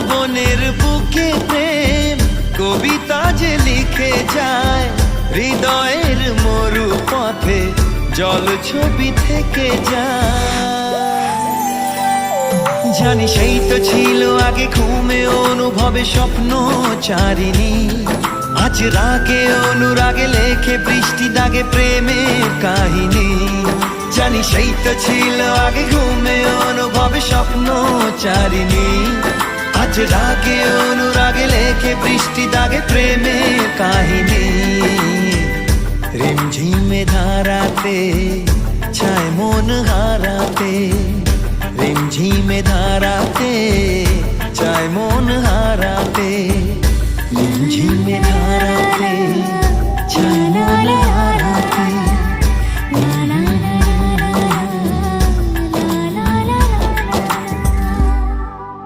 বনের বুকে প্রেম কবিতা যে লিখে যায়, হৃদয়ের মরু পথে জল ছবি থেকে যায়। জানি সেই তো ছিল আগে ঘুমে অনুভবে স্বপ্ন চারিণী, আজ রাগে অনুরাগে লেখে বৃষ্টি দাগে প্রেমের কাহিনী। জানি সেই তো ছিল আগে ঘুমে অনুভবে স্বপ্ন চারিণী, আজ রাগে অনুরাগে লেখে বৃষ্টি দাগে প্রেমের কাহিনী। রিমঝিমে ধারাতে ছায় মন হারাতে, রিমঝিমে ধারাতে চায় মন হারাতে, রিমঝিমে